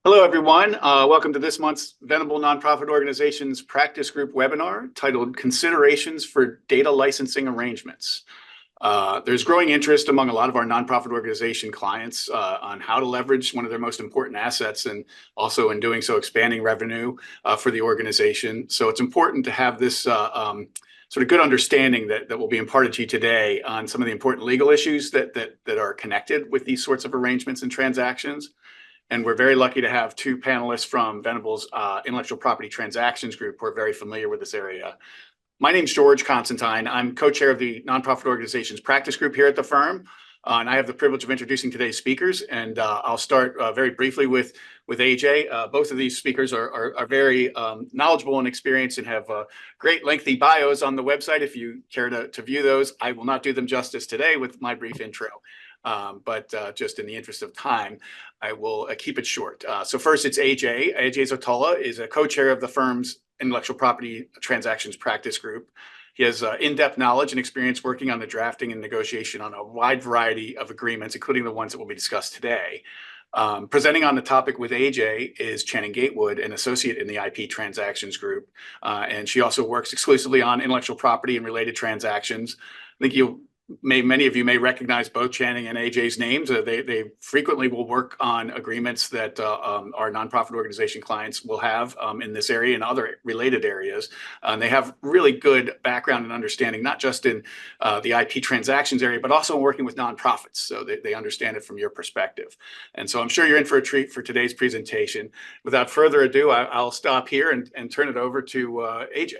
Hello, everyone. Welcome to this month's Venable Nonprofit Organizations Practice Group webinar titled Considerations for Data Licensing Arrangements. There's growing interest among a lot of our nonprofit organization clients on how to leverage one of their most important assets and also in doing so expanding revenue for the organization. So it's important to have this sort of good understanding that will be imparted to you today on some of the important legal issues that are connected with these sorts of arrangements and transactions. And we're very lucky to have two panelists from Venable's Intellectual Property Transactions Group who are very familiar with this area. My name's George Constantine. I'm co-chair of the Nonprofit Organizations Practice Group here at the firm. And I have the privilege of introducing today's speakers. And I'll start very briefly with AJ. Both of these speakers are very knowledgeable and experienced and have great lengthy bios on the website. If you care to view those, I will not do them justice today with my brief intro. But just in the interest of time, I will keep it short. So first, it's AJ. AJ Zotola is a co-chair of the firm's Intellectual Property Transactions Practice Group. He has in-depth knowledge and experience working on the drafting and negotiation on a wide variety of agreements, including the ones that will be discussed today. Presenting on the topic with AJ is Channing Gatewood, an associate in the IP Transactions Group. And she also works exclusively on intellectual property and related transactions. I think many of you may recognize both Channing and AJ's names. They frequently will work on agreements that our nonprofit organization clients will have in this area and other related areas. And they have really good background and understanding, not just in the IP transactions area, but also working with nonprofits. So they understand it from your perspective. And so I'm sure you're in for a treat for today's presentation. Without further ado, I'll stop here and turn it over to AJ.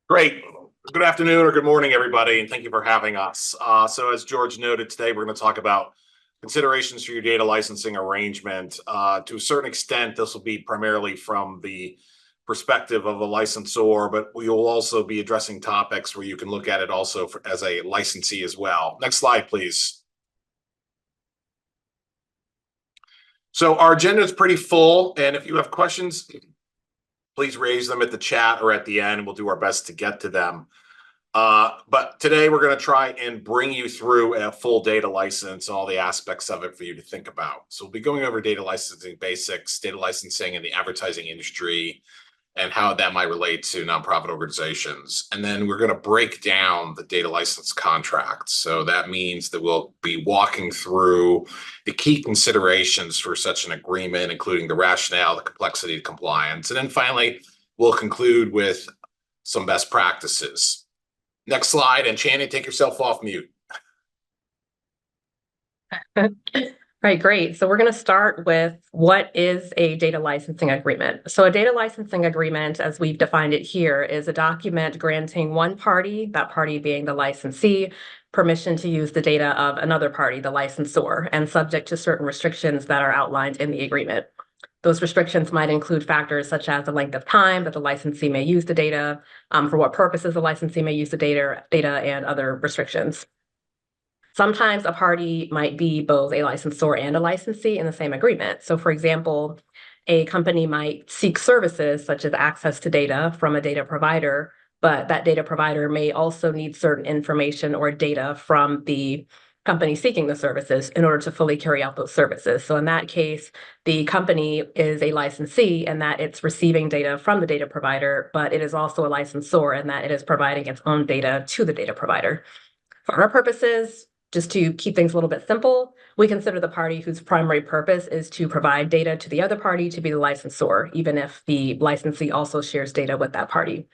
Great. Good afternoon or good morning, everybody, and thank you for having us. So as George noted, today we're going to talk about considerations for your data licensing arrangement. To a certain extent, this will be primarily from the perspective of a licensor, but we will also be addressing topics where you can look at it also as a licensee as well. Next slide, please. So our agenda is pretty full, and if you have questions, please raise them at the chat or at the end, and we'll do our best to get to them. But today we're going to try and bring you through a full data license and all the aspects of it for you to think about. So we'll be going over data licensing basics, data licensing in the advertising industry, and how that might relate to nonprofit organizations. And then we're going to break down the data license contract. So that means that we'll be walking through the key considerations for such an agreement, including the rationale, the complexity, the compliance. And then finally, we'll conclude with some best practices. Next slide, and Channing, take yourself off mute. Right, great. So we're going to start with what is a data licensing agreement. So a data licensing agreement, as we've defined it here, is a document granting one party, that party being the licensee, permission to use the data of another party, the licensor, and subject to certain restrictions that are outlined in the agreement. Those restrictions might include factors such as the length of time that the licensee may use the data, for what purposes the licensee may use the data and other restrictions. Sometimes a party might be both a licensor and a licensee in the same agreement. So for example, a company might seek services such as access to data from a data provider, but that data provider may also need certain information or data from the company seeking the services in order to fully carry out those services. So in that case, the company is a licensee in that it's receiving data from the data provider, but it is also a licensor in that it is providing its own data to the data provider. For our purposes, just to keep things a little bit simple, we consider the party whose primary purpose is to provide data to the other party to be the licensor, even if the licensee also shares data with that party.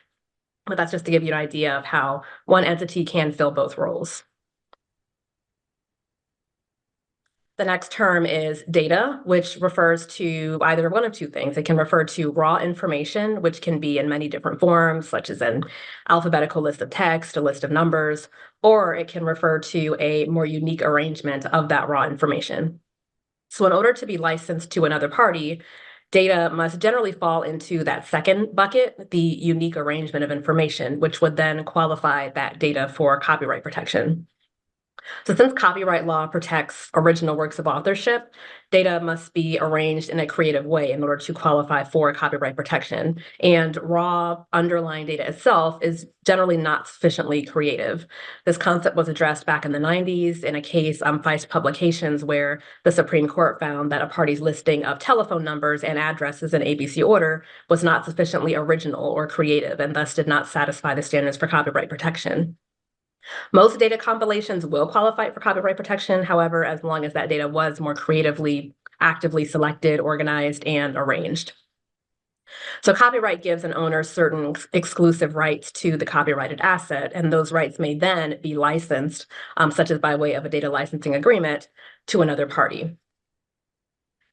But that's just to give you an idea of how one entity can fill both roles. The next term is data, which refers to either one of two things. It can refer to raw information, which can be in many different forms, such as an alphabetical list of text, a list of numbers, or it can refer to a more unique arrangement of that raw information. So in order to be licensed to another party, data must generally fall into that second bucket, the unique arrangement of information, which would then qualify that data for copyright protection. So since copyright law protects original works of authorship, data must be arranged in a creative way in order to qualify for copyright protection. And raw underlying data itself is generally not sufficiently creative. This concept was addressed back in the 90s in a case, Feist Publications, where the Supreme Court found that a party's listing of telephone numbers and addresses in ABC order was not sufficiently original or creative and thus did not satisfy the standards for copyright protection. Most data compilations will qualify for copyright protection, however, as long as that data was more creatively, actively selected, organized, and arranged. So copyright gives an owner certain exclusive rights to the copyrighted asset, and those rights may then be licensed, such as by way of a data licensing agreement, to another party.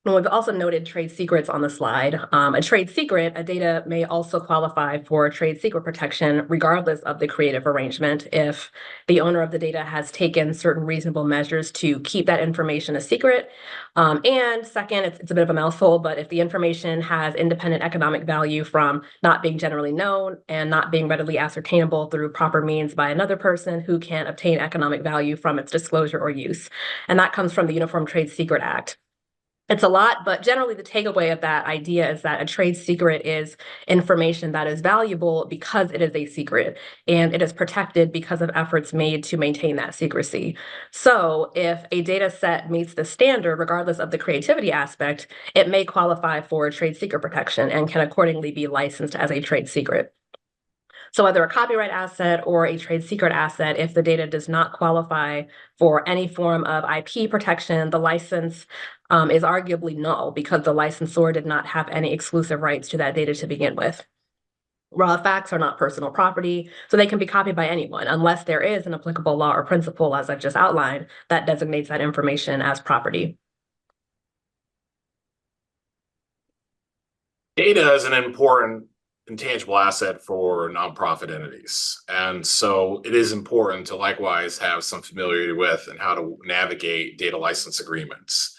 And we've also noted trade secrets on the slide. A trade secret, a data may also qualify for trade secret protection regardless of the creative arrangement if the owner of the data has taken certain reasonable measures to keep that information a secret. And second, it's a bit of a mouthful, but if the information has independent economic value from not being generally known and not being readily ascertainable through proper means by another person who can obtain economic value from its disclosure or use. And that comes from the Uniform Trade Secret Act. It's a lot, but generally the takeaway of that idea is that a trade secret is information that is valuable because it is a secret, and it is protected because of efforts made to maintain that secrecy. So if a data set meets the standard, regardless of the creativity aspect, it may qualify for trade secret protection and can accordingly be licensed as a trade secret. So whether a copyright asset or a trade secret asset, if the data does not qualify for any form of IP protection, the license is arguably null because the licensor did not have any exclusive rights to that data to begin with. Raw facts are not personal property, so they can be copied by anyone unless there is an applicable law or principle, as I've just outlined, that designates that information as property. Data is an important intangible asset for nonprofit entities. And so it is important to likewise have some familiarity with and how to navigate data license agreements.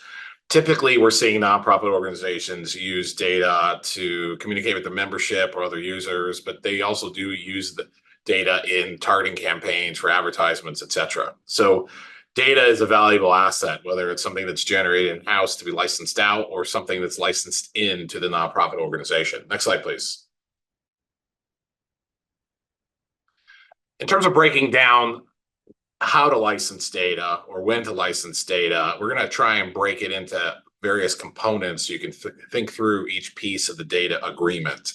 Typically, we're seeing nonprofit organizations use data to communicate with the membership or other users, but they also do use the data in targeting campaigns for advertisements, et cetera. So data is a valuable asset, whether it's something that's generated in-house to be licensed out or something that's licensed into the nonprofit organization. Next slide, please. In terms of breaking down how to license data or when to license data, we're going to try and break it into various components so you can think through each piece of the data agreement.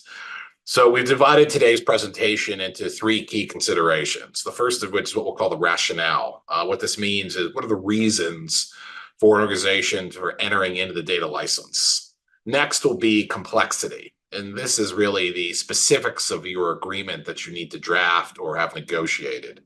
So we've divided today's presentation into three key considerations. The first of which is what we'll call the rationale. What this means is what are the reasons for an organization for entering into the data license. Next will be complexity. And this is really the specifics of your agreement that you need to draft or have negotiated.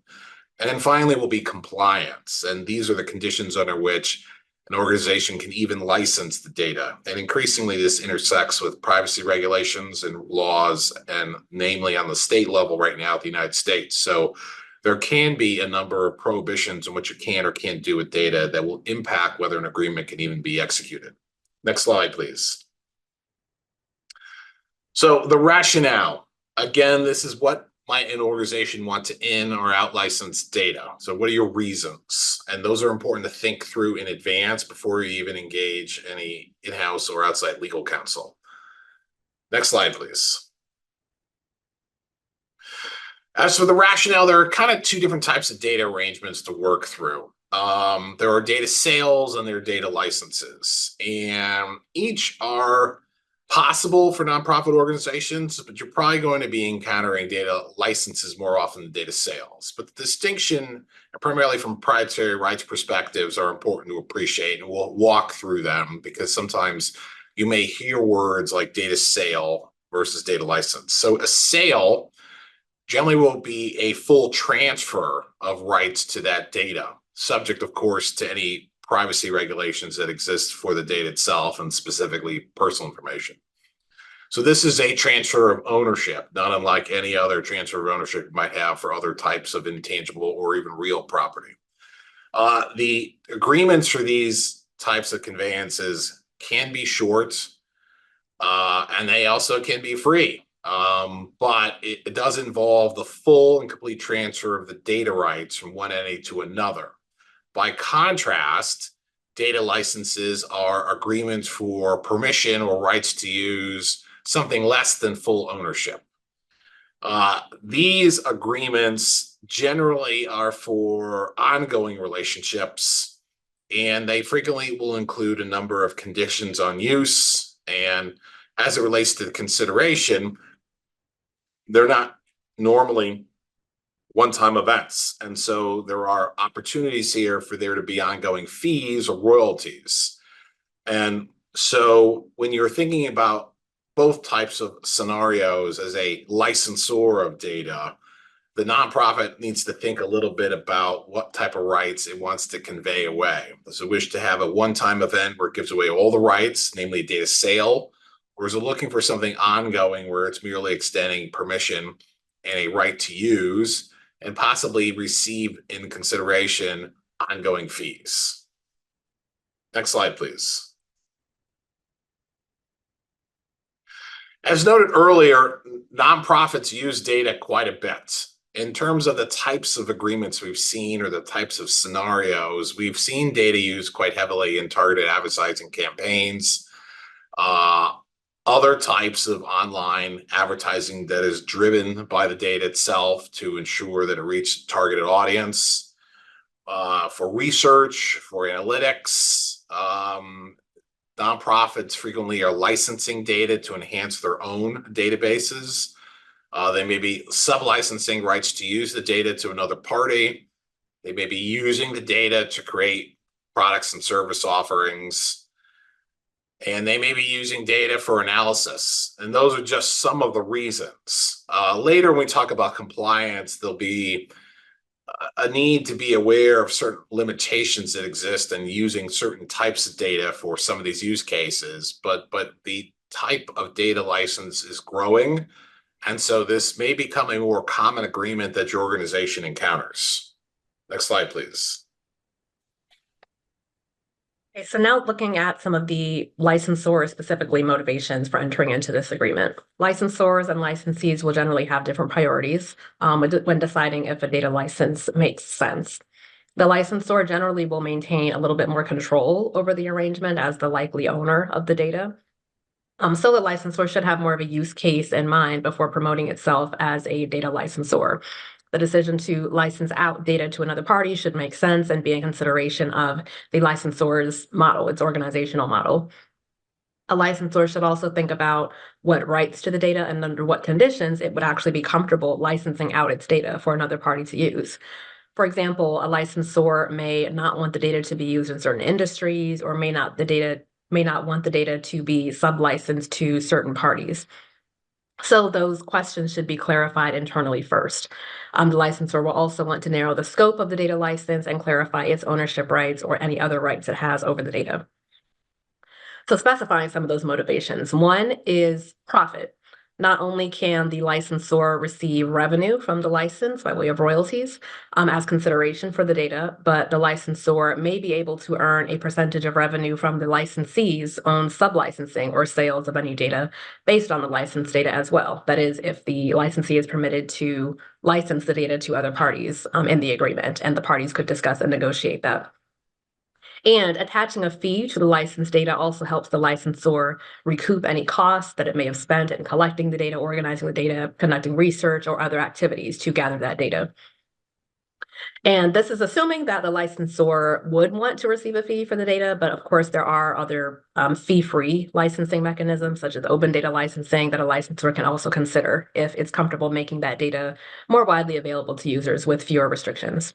And then finally will be compliance. And these are the conditions under which an organization can even license the data. And increasingly, this intersects with privacy regulations and laws, and namely on the state level right now at the United States. So there can be a number of prohibitions on what you can or can't do with data that will impact whether an agreement can even be executed. Next slide, please. So the rationale, again, this is what might an organization want to in or out license data? So what are your reasons? And those are important to think through in advance before you even engage any in-house or outside legal counsel. Next slide, please. As for the rationale, there are kind of two different types of data arrangements to work through. There are data sales and there are data licenses, and each are possible for nonprofit organizations, but you're probably going to be encountering data licenses more often than data sales. But the distinction, primarily from proprietary rights perspectives, are important to appreciate, and we'll walk through them because sometimes you may hear words like data sale versus data license. So a sale generally will be a full transfer of rights to that data, subject, of course, to any privacy regulations that exist for the data itself and specifically personal information. So this is a transfer of ownership, not unlike any other transfer of ownership you might have for other types of intangible or even real property. The agreements for these types of conveyances can be short, and they also can be free. But it does involve the full and complete transfer of the data rights from one entity to another. By contrast, data licenses are agreements for permission or rights to use something less than full ownership. These agreements generally are for ongoing relationships, and they frequently will include a number of conditions on use. And as it relates to the consideration, they're not normally one-time events. And so there are opportunities here for there to be ongoing fees or royalties. And so when you're thinking about both types of scenarios as a licensor of data, the nonprofit needs to think a little bit about what type of rights it wants to convey away. Does it wish to have a one-time event where it gives away all the rights, namely data sale, or is it looking for something ongoing where it's merely extending permission and a right to use and possibly receive in consideration ongoing fees? Next slide, please. As noted earlier, nonprofits use data quite a bit. In terms of the types of agreements we've seen or the types of scenarios, we've seen data used quite heavily in targeted advertising campaigns, other types of online advertising that is driven by the data itself to ensure that it reaches targeted audience, for research, for analytics. Nonprofits frequently are licensing data to enhance their own databases. They may be sub-licensing rights to use the data to another party. They may be using the data to create products and service offerings. And they may be using data for analysis. And those are just some of the reasons. Later, when we talk about compliance, there'll be a need to be aware of certain limitations that exist in using certain types of data for some of these use cases. But the type of data license is growing. And so this may become a more common agreement that your organization encounters. Next slide, please. Okay, so now looking at some of the licensor specifically motivations for entering into this agreement. Licensors and licensees will generally have different priorities when deciding if a data license makes sense. The licensor generally will maintain a little bit more control over the arrangement as the likely owner of the data. So the licensor should have more of a use case in mind before promoting itself as a data licensor. The decision to license out data to another party should make sense and be in consideration of the licensor's model, its organizational model. A licensor should also think about what rights to the data and under what conditions it would actually be comfortable licensing out its data for another party to use. For example, a licensor may not want the data to be used in certain industries or may not want the data to be sub-licensed to certain parties. So those questions should be clarified internally first. The licensor will also want to narrow the scope of the data license and clarify its ownership rights or any other rights it has over the data. So specifying some of those motivations. One is profit. Not only can the licensor receive revenue from the license by way of royalties as consideration for the data, but the licensor may be able to earn a percentage of revenue from the licensee's own sub-licensing or sales of any data based on the licensed data as well. That is, if the licensee is permitted to license the data to other parties in the agreement, and the parties could discuss and negotiate that. And attaching a fee to the licensed data also helps the licensor recoup any costs that it may have spent in collecting the data, organizing the data, conducting research, or other activities to gather that data. And this is assuming that the licensor would want to receive a fee for the data, but of course there are other fee-free licensing mechanisms, such as open data licensing, that a licensor can also consider if it's comfortable making that data more widely available to users with fewer restrictions.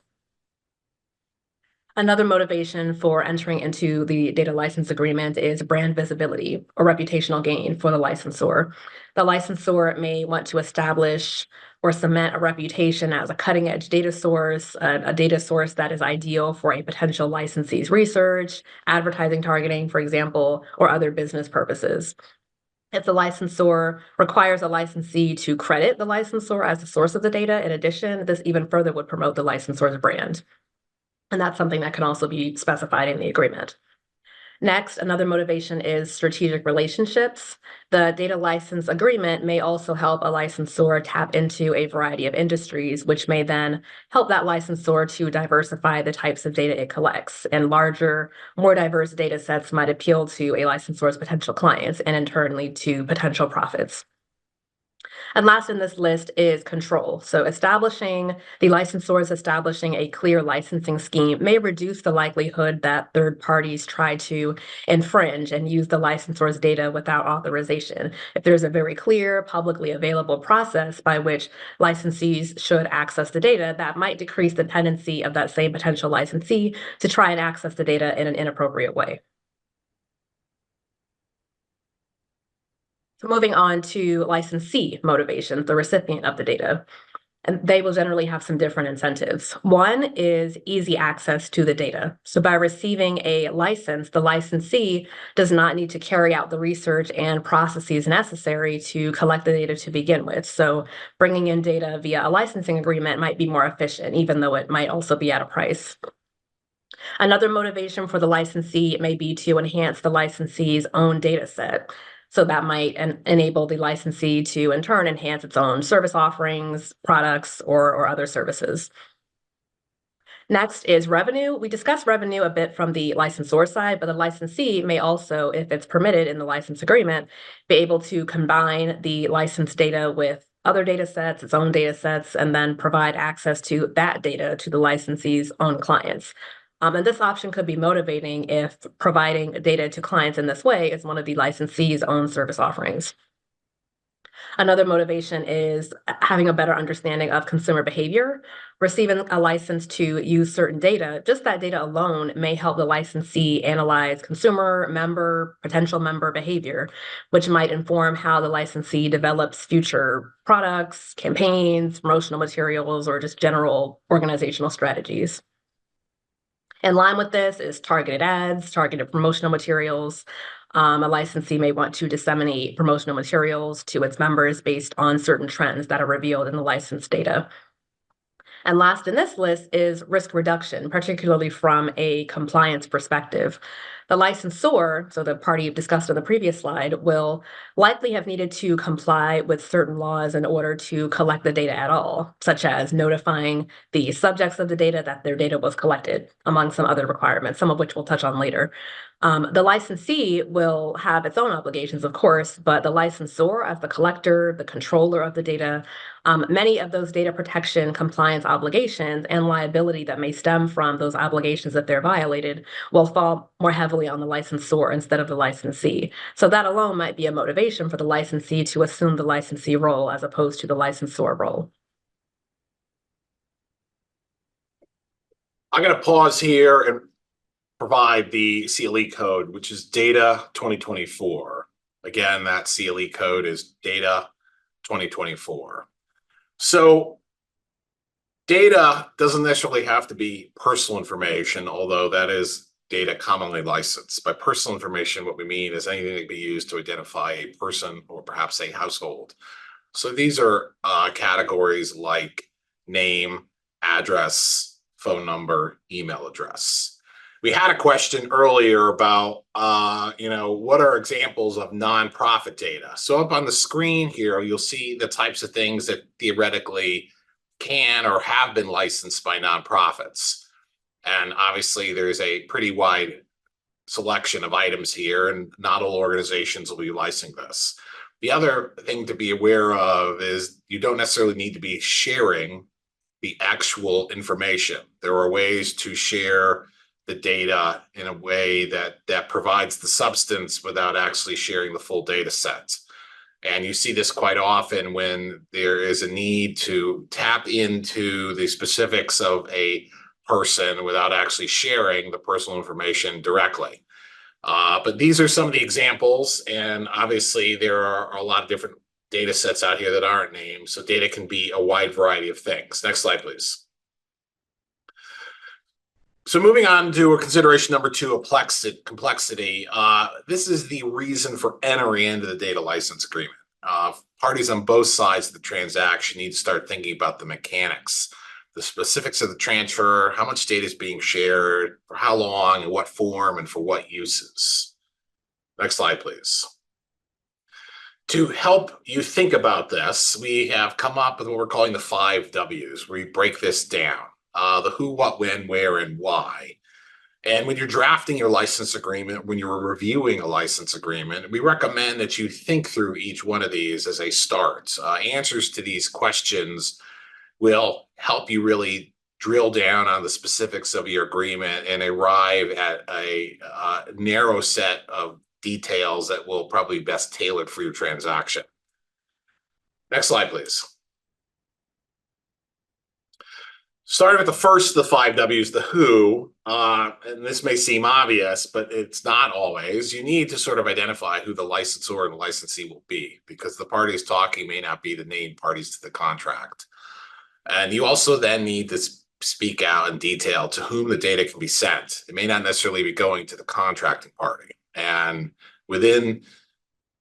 Another motivation for entering into the data license agreement is brand visibility or reputational gain for the licensor. The licensor may want to establish or cement a reputation as a cutting-edge data source, a data source that is ideal for a potential licensee's research, advertising targeting, for example, or other business purposes. If the licensor requires a licensee to credit the licensor as the source of the data, in addition, this even further would promote the licensor's brand. And that's something that can also be specified in the agreement. Next, another motivation is strategic relationships. The data license agreement may also help a licensor tap into a variety of industries, which may then help that licensor to diversify the types of data it collects. And larger, more diverse data sets might appeal to a licensor's potential clients and in turn lead to potential profits. And last in this list is control. So the licensors establishing a clear licensing scheme may reduce the likelihood that third parties try to infringe and use the licensor's data without authorization. If there's a very clear, publicly available process by which licensees should access the data, that might decrease the tendency of that same potential licensee to try and access the data in an inappropriate way. So moving on to licensee motivations, the recipient of the data, and they will generally have some different incentives. One is easy access to the data. So by receiving a license, the licensee does not need to carry out the research and processes necessary to collect the data to begin with. So bringing in data via a licensing agreement might be more efficient, even though it might also be at a price. Another motivation for the licensee may be to enhance the licensee's own data set. So that might enable the licensee to, in turn, enhance its own service offerings, products, or other services. Next is revenue. We discussed revenue a bit from the licensor side, but the licensee may also, if it's permitted in the license agreement, be able to combine the license data with other data sets, its own data sets, and then provide access to that data to the licensee's own clients. And this option could be motivating if providing data to clients in this way is one of the licensee's own service offerings. Another motivation is having a better understanding of consumer behavior. Receiving a license to use certain data, just that data alone may help the licensee analyze consumer, member, potential member behavior, which might inform how the licensee develops future products, campaigns, promotional materials, or just general organizational strategies. In line with this is targeted ads, targeted promotional materials. A licensee may want to disseminate promotional materials to its members based on certain trends that are revealed in the license data. And last in this list is risk reduction, particularly from a compliance perspective. The licensor, so the party discussed on the previous slide, will likely have needed to comply with certain laws in order to collect the data at all, such as notifying the subjects of the data that their data was collected, among some other requirements, some of which we'll touch on later. The licensee will have its own obligations, of course, but the licensor, as the collector, the controller of the data, many of those data protection compliance obligations and liability that may stem from those obligations that they're violated will fall more heavily on the licensor instead of the licensee. So that alone might be a motivation for the licensee to assume the licensee role as opposed to the licensor role. I'm going to pause here and provide the CLE code, which is Data 2024. Again, that CLE code is Data 2024. So data doesn't necessarily have to be personal information, although that is data commonly licensed. By personal information, what we mean is anything that can be used to identify a person or perhaps a household. So these are categories like name, address, phone number, email address. We had a question earlier about, what are examples of nonprofit data? So up on the screen here, you'll see the types of things that theoretically can or have been licensed by nonprofits. And obviously there's a pretty wide selection of items here, and not all organizations will be licensing this. The other thing to be aware of is you don't necessarily need to be sharing the actual information. There are ways to share the data in a way that provides the substance without actually sharing the full data set. And you see this quite often when there is a need to tap into the specifics of a person without actually sharing the personal information directly. But these are some of the examples, and obviously there are a lot of different data sets out here that aren't named, so data can be a wide variety of things. Next slide, please. So moving on to consideration number 2, complexity. This is the reason for entering into the data license agreement. Parties on both sides of the transaction need to start thinking about the mechanics the specifics of the transfer, how much data is being shared, for how long, in what form, and for what uses. Next slide, please. To help you think about this, we have come up with what we're calling the 5 W's. We break this down, the who, what, when, where, and why. And when you're drafting your license agreement, when you're reviewing a license agreement, we recommend that you think through each one of these as a start. Answers to these questions will help you really drill down on the specifics of your agreement and arrive at a narrow set of details that will probably be best tailored for your transaction. Next slide, please. Starting with the first of the 5 W's, the who, and this may seem obvious, but it's not always. You need to sort of identify who the licensor and the licensee will be, because the parties talking may not be the named parties to the contract. And you also then need to speak out in detail to whom the data can be sent. It may not necessarily be going to the contracting party. And within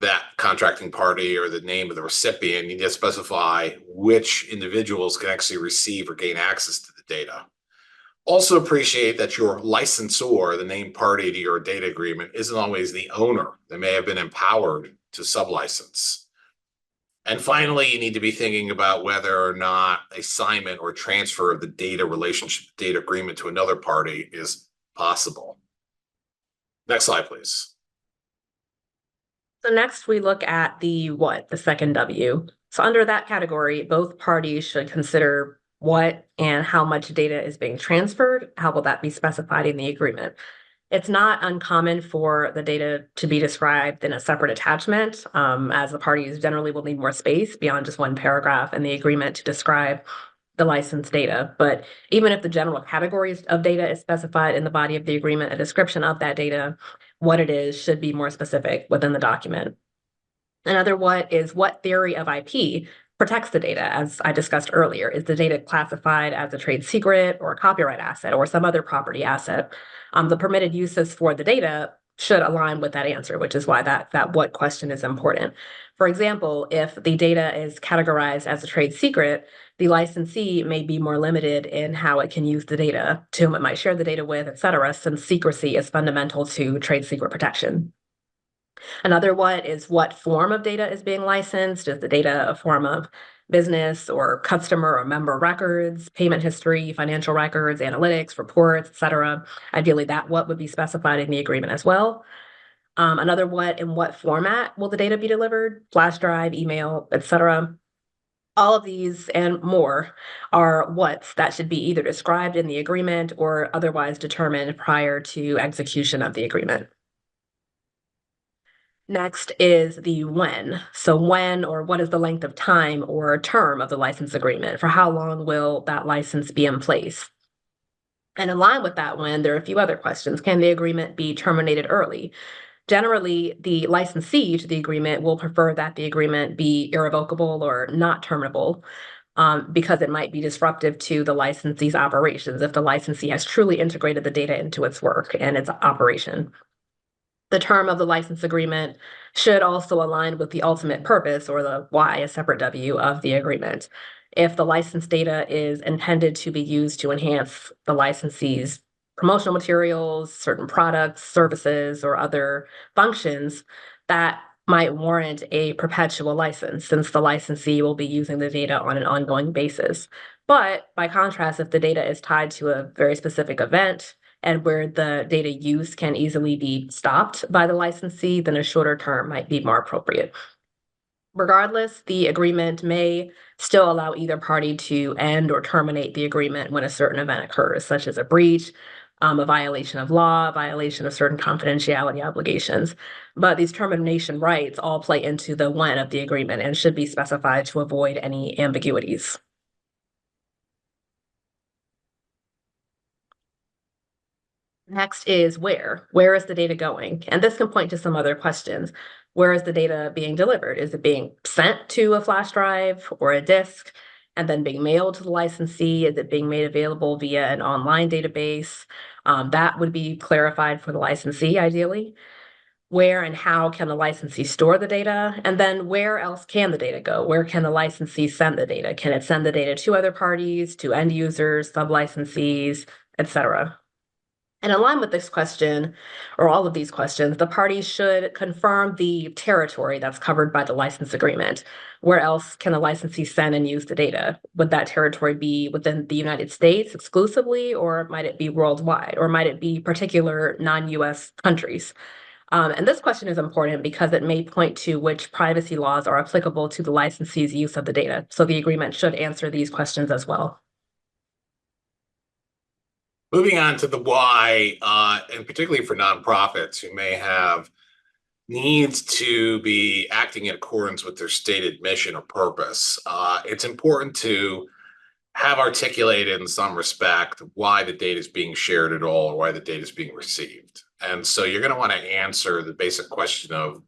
that contracting party or the name of the recipient, you need to specify which individuals can actually receive or gain access to the data. Also appreciate that your licensor, the named party to your data agreement, isn't always the owner. They may have been empowered to sublicense. And finally, you need to be thinking about whether or not assignment or transfer of the data relationship, data agreement to another party is possible. Next slide, please. So next we look at the what, the second W. So under that category, both parties should consider what and how much data is being transferred. How will that be specified in the agreement? It's not uncommon for the data to be described in a separate attachment, as the parties generally will need more space beyond just one paragraph in the agreement to describe the licensed data. But even if the general categories of data is specified in the body of the agreement, a description of that data, what it is, should be more specific within the document. Another what is what theory of IP protects the data, as I discussed earlier. Is the data classified as a trade secret or a copyright asset or some other property asset? The permitted uses for the data should align with that answer, which is why that what question is important. For example, if the data is categorized as a trade secret, the licensee may be more limited in how it can use the data, to whom it might share the data with, et cetera, since secrecy is fundamental to trade secret protection. Another what is what form of data is being licensed? Is the data a form of business or customer or member records, payment history, financial records, analytics, reports, et cetera? Ideally, that what would be specified in the agreement as well. Another what, in what format will the data be delivered? Flash drive, email, et cetera. All of these and more are what's that should be either described in the agreement or otherwise determined prior to execution of the agreement. Next is the when. So when, or what is the length of time or term of the license agreement? For how long will that license be in place? And in line with that when, there are a few other questions. Can the agreement be terminated early? Generally, the licensee to the agreement will prefer that the agreement be irrevocable or not terminable, because it might be disruptive to the licensee's operations if the licensee has truly integrated the data into its work and its operation. The term of the license agreement should also align with the ultimate purpose, or the why, a separate W, of the agreement. If the license data is intended to be used to enhance the licensee's promotional materials, certain products, services, or other functions, that might warrant a perpetual license, since the licensee will be using the data on an ongoing basis. But by contrast, if the data is tied to a very specific event, and where the data use can easily be stopped by the licensee, then a shorter term might be more appropriate. Regardless, the agreement may still allow either party to end or terminate the agreement when a certain event occurs, such as a breach, a violation of law, a violation of certain confidentiality obligations. But these termination rights all play into the when of the agreement and should be specified to avoid any ambiguities. Next is where. Where is the data going? And this can point to some other questions. Where is the data being delivered? Is it being sent to a flash drive or a disk and then being mailed to the licensee? Is it being made available via an online database? That would be clarified for the licensee, ideally. where and how can the licensee store the data? And then where else can the data go? Where can the licensee send the data? Can it send the data to other parties, to end users, sub-licensees, etc.? And in line with this question, or all of these questions, the parties should confirm the territory that's covered by the license agreement. Where else can the licensee send and use the data? Would that territory be within the United States exclusively, or might it be worldwide, or might it be particular non-US countries? And this question is important because it may point to which privacy laws are applicable to the licensee's use of the data. So the agreement should answer these questions as well. Moving on to the why, and particularly for nonprofits who may have needs to be acting in accordance with their stated mission or purpose, it's important to have articulated in some respect why the data is being shared at all or why the data is being received. And so you're going to want to answer the basic question of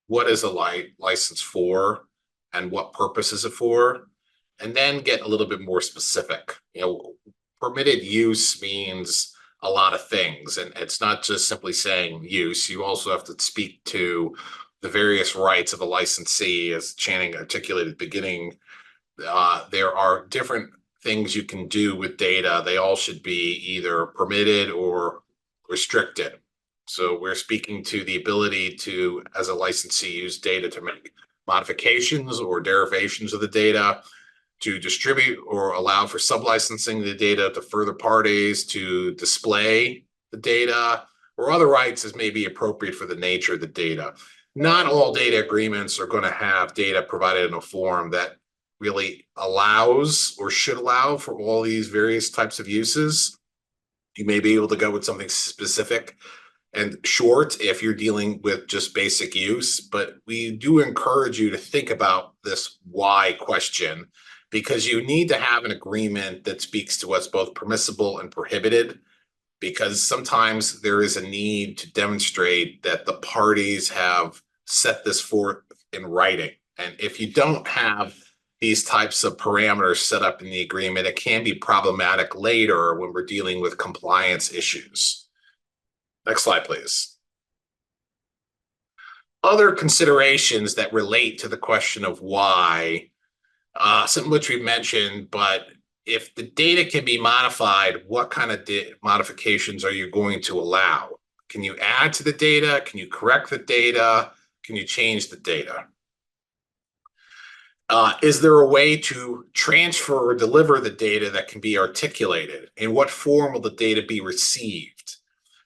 what is a license for and what purpose is it for, and then get a little bit more specific. Permitted use means a lot of things, and it's not just simply saying use. You also have to speak to the various rights of a licensee. As Channing articulated at the beginning, there are different things you can do with data. They all should be either permitted or restricted. So we're speaking to the ability to, as a licensee, use data to make modifications or derivations of the data, to distribute or allow for sublicensing the data to further parties, to display the data, or other rights as may be appropriate for the nature of the data. Not all data agreements are going to have data provided in a form that really allows or should allow for all these various types of uses. You may be able to go with something specific and short if you're dealing with just basic use, but we do encourage you to think about this why question, because you need to have an agreement that speaks to what's both permissible and prohibited, because sometimes there is a need to demonstrate that the parties have set this forth in writing. And if you don't have these types of parameters set up in the agreement, it can be problematic later when we're dealing with compliance issues. Next slide, please. Other considerations that relate to the question of why, some of which we've mentioned, but if the data can be modified, what kind of modifications are you going to allow? Can you add to the data? Can you correct the data? Can you change the data? Is there a way to transfer or deliver the data that can be articulated? In what form will the data be received?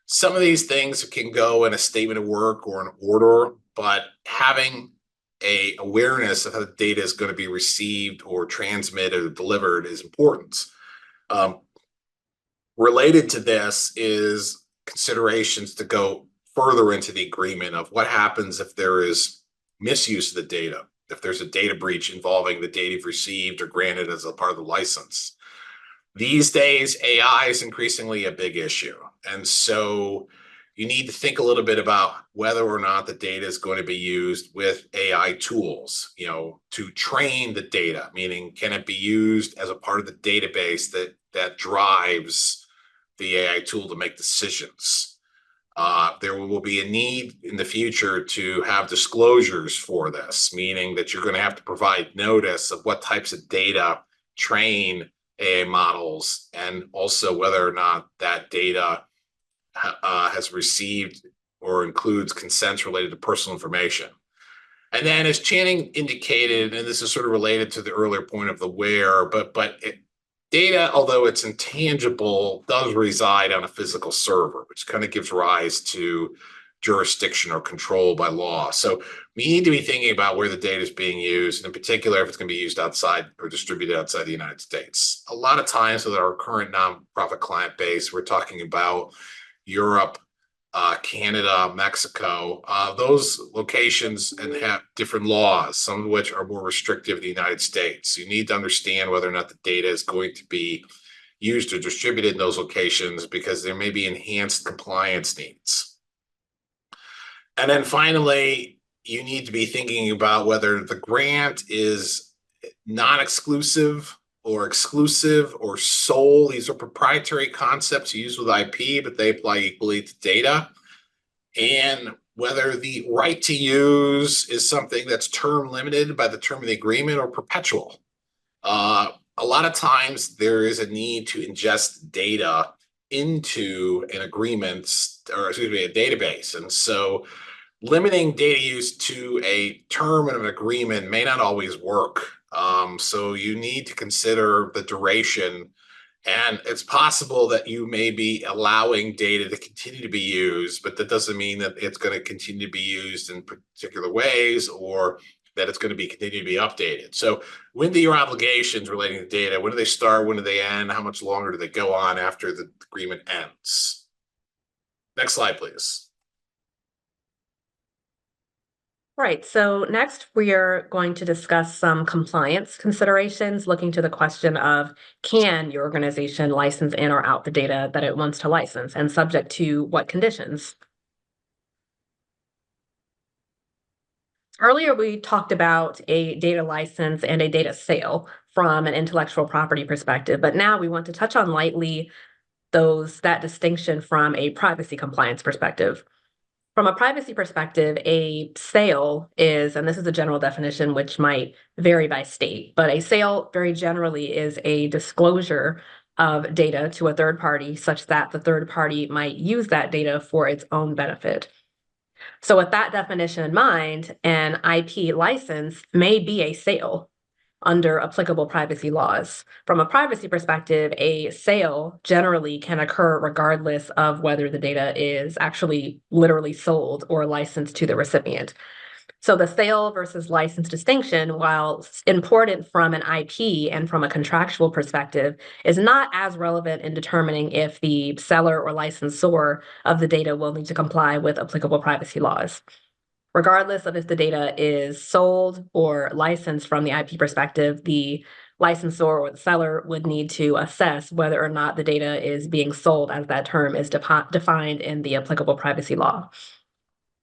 Some of these things can go in a statement of work or an order, but having an awareness of how the data is going to be received or transmitted or delivered is important. Related to this is considerations to go further into the agreement of what happens if there is misuse of the data, if there's a data breach involving the data you've received or granted as a part of the license. These days, AI is increasingly a big issue. And so you need to think a little bit about whether or not the data is going to be used with AI tools, to train the data, meaning can it be used as a part of the database that drives the AI tool to make decisions. There will be a need in the future to have disclosures for this, meaning that you're going to have to provide notice of what types of data train AI models, and also whether or not that data has received or includes consents related to personal information. And then, as Channing indicated, and this is sort of related to the earlier point of the where, but data, although it's intangible, does reside on a physical server, which kind of gives rise to jurisdiction or control by law. So we need to be thinking about where the data is being used, and in particular, if it's going to be used outside or distributed outside the United States. A lot of times with our current nonprofit client base, we're talking about Europe, Canada, Mexico, those locations and have different laws, some of which are more restrictive in the United States. You need to understand whether or not the data is going to be used or distributed in those locations, because there may be enhanced compliance needs. And then finally, you need to be thinking about whether the grant is non-exclusive or exclusive or sole. These are proprietary concepts used with IP, but they apply equally to data. And whether the right to use is something that's term limited by the term of the agreement or perpetual. A lot of times there is a need to ingest data into an agreement, or excuse me, a database. And so limiting data use to a term of an agreement may not always work. So you need to consider the duration, and it's possible that you may be allowing data to continue to be used, but that doesn't mean that it's going to continue to be used in particular ways, or that it's going to be continue to be updated. So when do your obligations relating to data, when do they start, when do they end, how much longer do they go on after the agreement ends? Next slide, please. Right, so next we are going to discuss some compliance considerations, looking to the question of, can your organization license in or out the data that it wants to license, and subject to what conditions? Earlier, we talked about a data license and a data sale from an intellectual property perspective, but now we want to touch on lightly that distinction from a privacy compliance perspective. From a privacy perspective, a sale is, and this is a general definition which might vary by state, but a sale very generally is a disclosure of data to a third party such that the third party might use that data for its own benefit. So with that definition in mind, an IP license may be a sale under applicable privacy laws. From a privacy perspective, a sale generally can occur regardless of whether the data is actually literally sold or licensed to the recipient. So the sale versus license distinction, while important from an IP and from a contractual perspective, is not as relevant in determining if the seller or licensor of the data will need to comply with applicable privacy laws. Regardless of if the data is sold or licensed from the IP perspective, the licensor or the seller would need to assess whether or not the data is being sold as that term is defined in the applicable privacy law.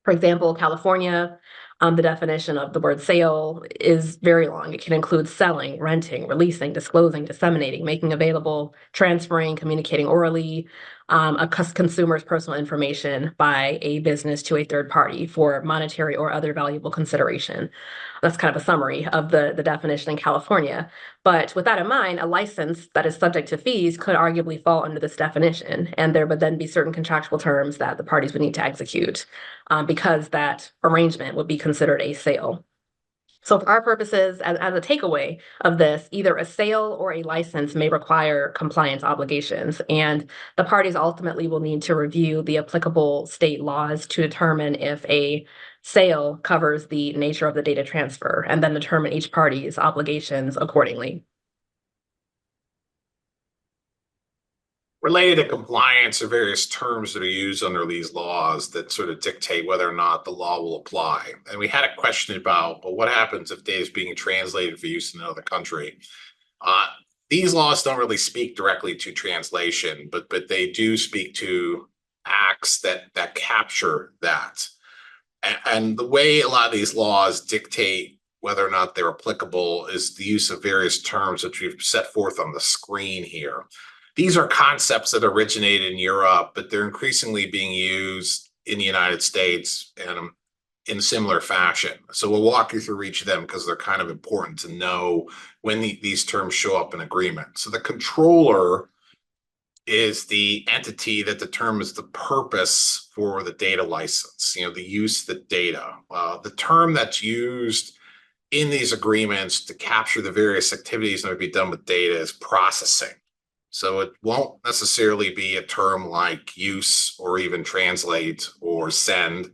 For example, California, the definition of the word sale is very long. It can include selling, renting, releasing, disclosing, disseminating, making available, transferring, communicating orally, a consumer's personal information by a business to a third party for monetary or other valuable consideration. That's kind of a summary of the definition in California. But with that in mind, a license that is subject to fees could arguably fall under this definition, and there would then be certain contractual terms that the parties would need to execute because that arrangement would be considered a sale. So for our purposes, as a takeaway of this, either a sale or a license may require compliance obligations, and the parties ultimately will need to review the applicable state laws to determine if a sale covers the nature of the data transfer, and then determine each party's obligations accordingly. Related to compliance are various terms that are used under these laws that sort of dictate whether or not the law will apply. And we had a question about, well, what happens if data is being translated for use in another country? These laws don't really speak directly to translation, but they do speak to acts that capture that. And the way a lot of these laws dictate whether or not they're applicable is the use of various terms that we've set forth on the screen here. These are concepts that originated in Europe, but they're increasingly being used in the United States and in similar fashion. So we'll walk you through each of them because they're kind of important to know when these terms show up in agreement. So the controller is the entity that determines the purpose for the data license, the use of the data. The term that's used in these agreements to capture the various activities that would be done with data is processing. So it won't necessarily be a term like use or even translate or send.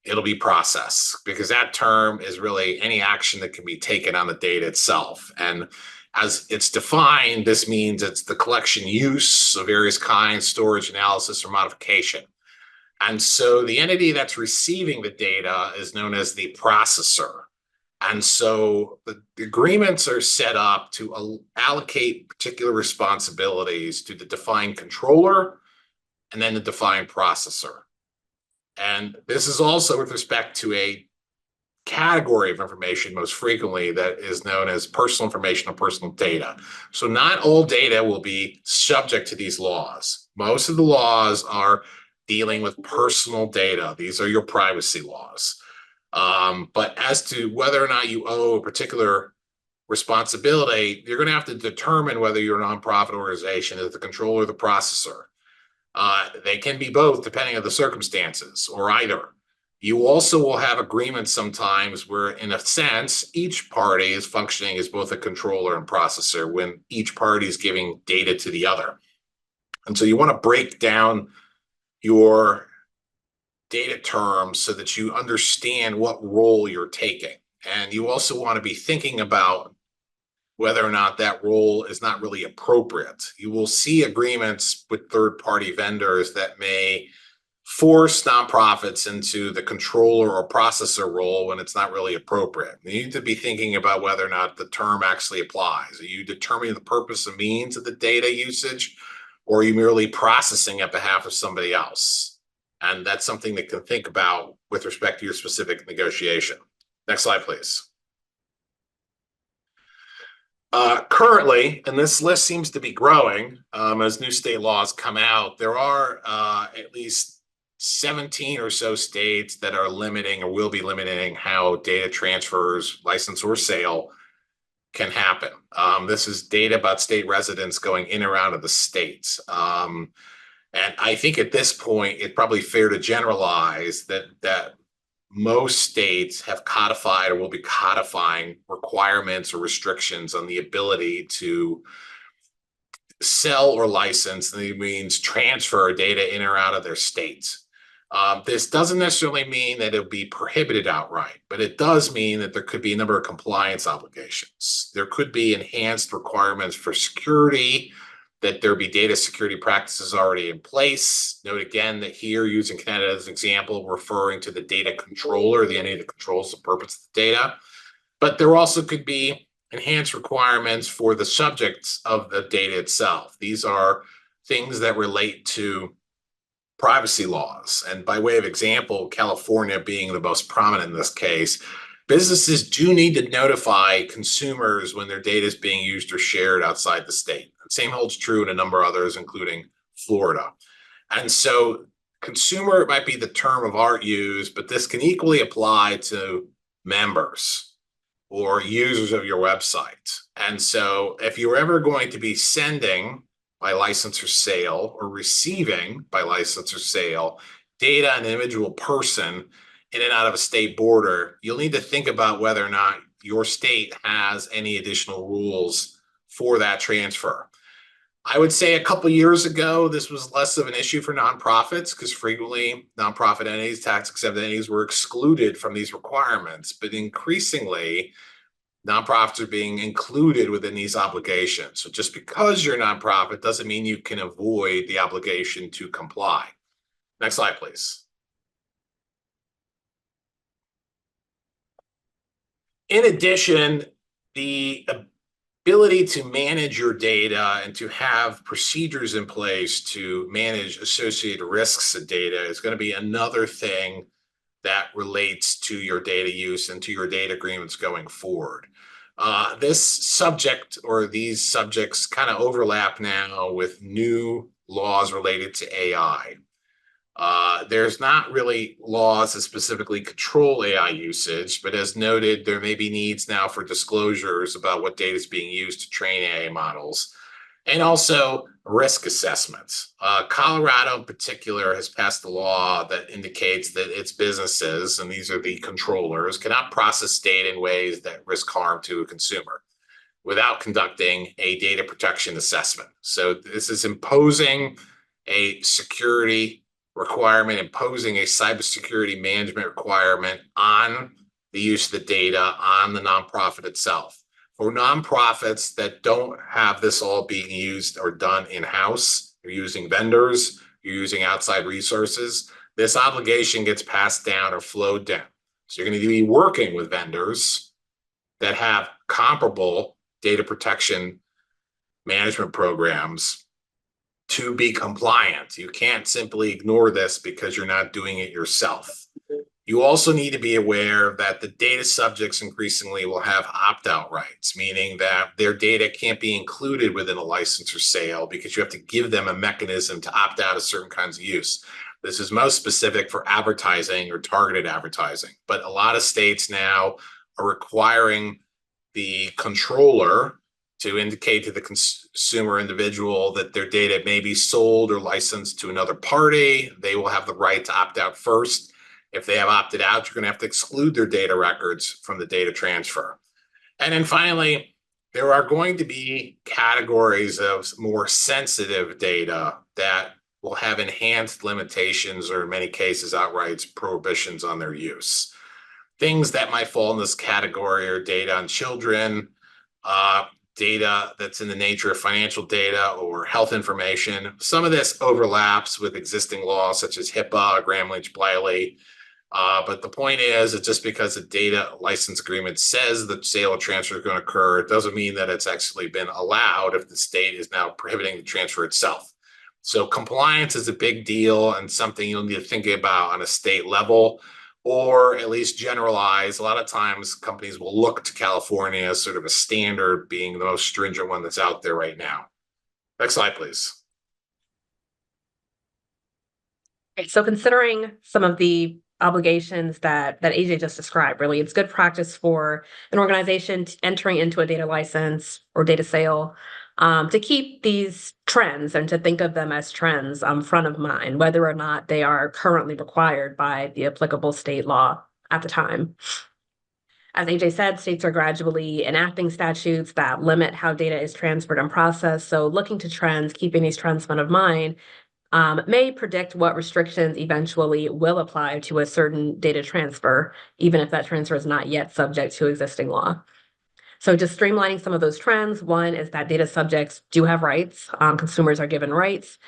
It'll be process, because that term is really any action that can be taken on the data itself. And as it's defined, this means it's the collection, use of various kinds, storage, analysis, or modification. And so the entity that's receiving the data is known as the processor. And so the agreements are set up to allocate particular responsibilities to the defined controller and then the defined processor. And this is also with respect to a category of information most frequently that is known as personal information or personal data. So not all data will be subject to these laws. Most of the laws are dealing with personal data. These are your privacy laws. But as to whether or not you owe a particular responsibility, you're going to have to determine whether your nonprofit organization is the controller or the processor. They can be both depending on the circumstances, or either. You also will have agreements sometimes where, in a sense, each party is functioning as both a controller and processor when each party is giving data to the other. And so you want to break down your data terms so that you understand what role you're taking. And you also want to be thinking about whether or not that role is not really appropriate. You will see agreements with third-party vendors that may force nonprofits into the controller or processor role when it's not really appropriate. You need to be thinking about whether or not the term actually applies. Are you determining the purpose and means of the data usage, or are you merely processing on behalf of somebody else? And that's something that can think about with respect to your specific negotiation. Next slide, please. Currently, and this list seems to be growing as new state laws come out, there are at least 17 or so states that are limiting or will be limiting how data transfers, license or sale can happen. This is data about state residents going in or out of the states. And I think at this point, it's probably fair to generalize that most states have codified or will be codifying requirements or restrictions on the ability to sell or license. That means transfer data in or out of their states. This doesn't necessarily mean that it'll be prohibited outright, but it does mean that there could be a number of compliance obligations. There could be enhanced requirements for security, that there be data security practices already in place. Note again that here, using Canada as an example, referring to the data controller, the entity that controls the purpose of the data. But there also could be enhanced requirements for the subjects of the data itself. These are things that relate to privacy laws. And by way of example, California being the most prominent in this case, businesses do need to notify consumers when their data is being used or shared outside the state. The same holds true in a number of others, including Florida. And so consumer might be the term of art used, but this can equally apply to members or users of your website. And so if you're ever going to be sending by license or sale or receiving by license or sale data on an individual person in and out of a state border, you'll need to think about whether or not your state has any additional rules for that transfer. I would say a couple years ago, this was less of an issue for nonprofits because frequently nonprofit entities, tax-exempt entities were excluded from these requirements. But increasingly, nonprofits are being included within these obligations. So just because you're a nonprofit doesn't mean you can avoid the obligation to comply. Next slide, please. In addition, the ability to manage your data and to have procedures in place to manage associated risks of data is going to be another thing that relates to your data use and to your data agreements going forward. This subject or these subjects kind of overlap now with new laws related to AI. There's not really laws that specifically control AI usage, but as noted, there may be needs now for disclosures about what data is being used to train AI models, and also risk assessments. Colorado in particular has passed a law that indicates that its businesses, and these are the controllers, cannot process data in ways that risk harm to a consumer without conducting a data protection assessment. So this is imposing a security requirement, imposing a cybersecurity management requirement on the use of the data on the nonprofit itself. For nonprofits that don't have this all being used or done in-house, you're using vendors, you're using outside resources, this obligation gets passed down or flowed down. So you're going to be working with vendors that have comparable data protection management programs to be compliant. You can't simply ignore this because you're not doing it yourself. You also need to be aware that the data subjects increasingly will have opt-out rights, meaning that their data can't be included within a license or sale because you have to give them a mechanism to opt out of certain kinds of use. This is most specific for advertising or targeted advertising, but a lot of states now are requiring the controller to indicate to the consumer individual that their data may be sold or licensed to another party. They will have the right to opt out first. If they have opted out, you're going to have to exclude their data records from the data transfer. And then finally, there are going to be categories of more sensitive data that will have enhanced limitations or in many cases outright prohibitions on their use. Things that might fall in this category are data on children, data that's in the nature of financial data or health information. Some of this overlaps with existing laws such as HIPAA, Gramm-Leach-Bliley. But the point is that just because a data license agreement says that sale or transfer is going to occur, it doesn't mean that it's actually been allowed if the state is now prohibiting the transfer itself. So compliance is a big deal and something you'll need to think about on a state level, or at least generalize. A lot of times companies will look to California as sort of a standard, being the most stringent one that's out there right now. Next slide, please. Okay, so considering some of the obligations that AJ just described, really, it's good practice for an organization entering into a data license or data sale to keep these trends and to think of them as trends front of mind, whether or not they are currently required by the applicable state law at the time. As AJ said, states are gradually enacting statutes that limit how data is transferred and processed. So looking to trends, keeping these trends front of mind, may predict what restrictions eventually will apply to a certain data transfer, even if that transfer is not yet subject to existing law. So just streamlining some of those trends, one is that data subjects do have rights. Consumers are given rights,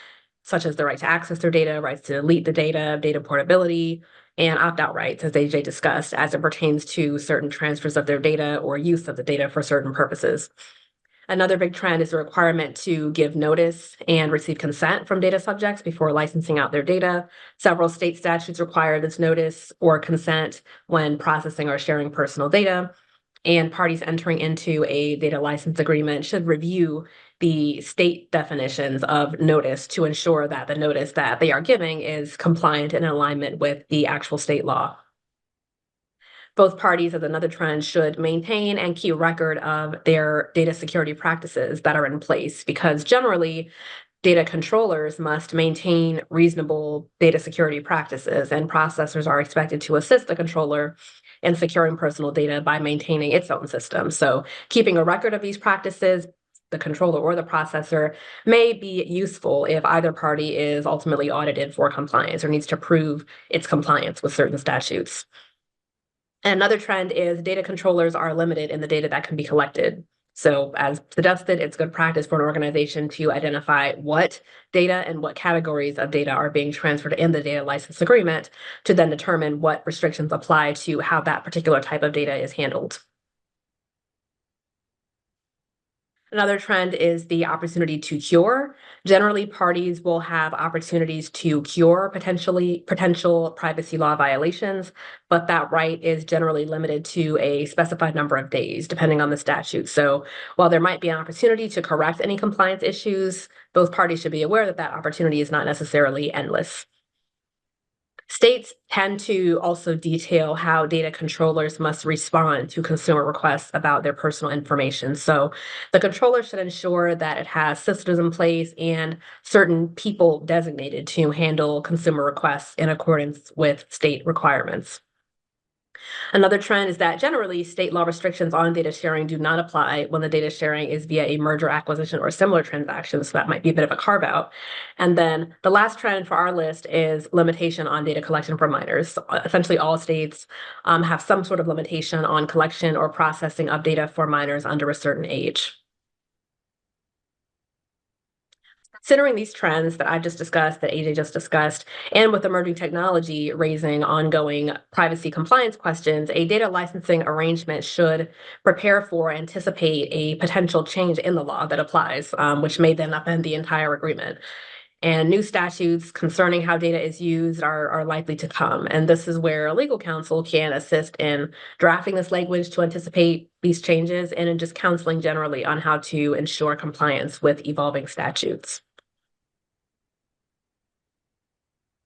such as the right to access their data, rights to delete the data portability, and opt-out rights, as AJ discussed, as it pertains to certain transfers of their data or use of the data for certain purposes. Another big trend is the requirement to give notice and receive consent from data subjects before licensing out their data. Several state statutes require this notice or consent when processing or sharing personal data. And parties entering into a data license agreement should review the state definitions of notice to ensure that the notice that they are giving is compliant and in alignment with the actual state law. Both parties, as another trend, should maintain and keep record of their data security practices that are in place, because generally data controllers must maintain reasonable data security practices, and processors are expected to assist the controller in securing personal data by maintaining its own system. So keeping a record of these practices, the controller or the processor, may be useful if either party is ultimately audited for compliance or needs to prove its compliance with certain statutes. And another trend is data controllers are limited in the data that can be collected. So as suggested, it's good practice for an organization to identify what data and what categories of data are being transferred in the data license agreement to then determine what restrictions apply to how that particular type of data is handled. Another trend is the opportunity to cure. Generally, parties will have opportunities to cure potential privacy law violations, but that right is generally limited to a specified number of days, depending on the statute. So while there might be an opportunity to correct any compliance issues, both parties should be aware that that opportunity is not necessarily endless. States tend to also detail how data controllers must respond to consumer requests about their personal information. So the controller should ensure that it has systems in place and certain people designated to handle consumer requests in accordance with state requirements. Another trend is that generally state law restrictions on data sharing do not apply when the data sharing is via a merger, acquisition, or similar transaction. So that might be a bit of a carve out. And then the last trend for our list is limitation on data collection for minors. Essentially all states have some sort of limitation on collection or processing of data for minors under a certain age. Considering these trends that I've just discussed, that AJ just discussed, and with emerging technology raising ongoing privacy compliance questions, a data licensing arrangement should prepare for, anticipate a potential change in the law that applies, which may then upend the entire agreement. And new statutes concerning how data is used are likely to come. And this is where legal counsel can assist in drafting this language to anticipate these changes and in just counseling generally on how to ensure compliance with evolving statutes.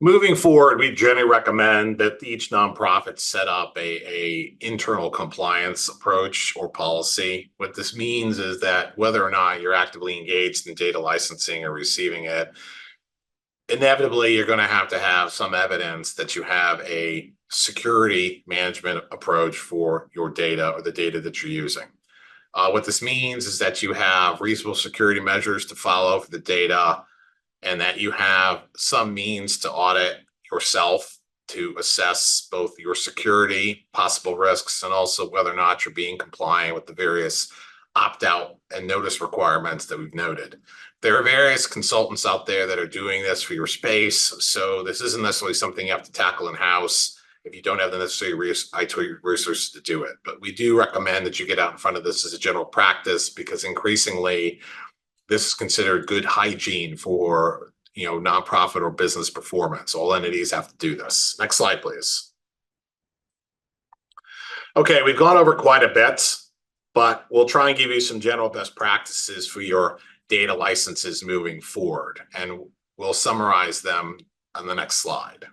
Moving forward, we generally recommend that each nonprofit set up a internal compliance approach or policy. What this means is that whether or not you're actively engaged in data licensing or receiving it, inevitably you're going to have some evidence that you have a security management approach for your data or the data that you're using. What this means is that you have reasonable security measures to follow for the data, and that you have some means to audit yourself to assess both your security, possible risks, and also whether or not you're being compliant with the various opt-out and notice requirements that we've noted. There are various consultants out there that are doing this for your space, so this isn't necessarily something you have to tackle in-house if you don't have the necessary IT resources to do it. But we do recommend that you get out in front of this as a general practice, because increasingly this is considered good hygiene for, nonprofit or business performance. All entities have to do this. Next slide, please. Okay, we've gone over quite a bit, but we'll try and give you some general best practices for your data licenses moving forward, and we'll summarize them on the next slide.